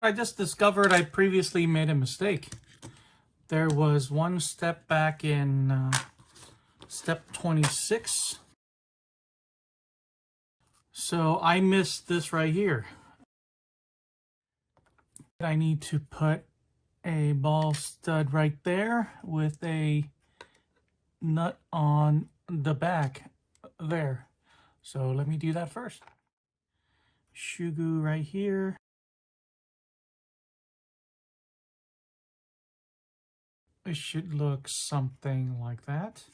I just discovered I previously made a mistake. There was one step back in step 26. So I missed this right here. I need to put a ball stud right there with a nut on the back there. So let me do that first. Shoe glue right here. It should look something like that.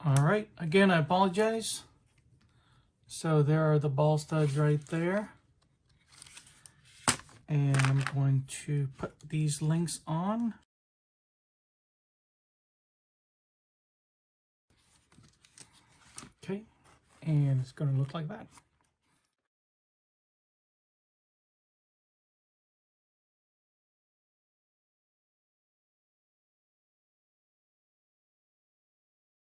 All right, again, I apologize. So there are the ball studs right there. And I'm going to put these links on. Okay, and it's going to look like that.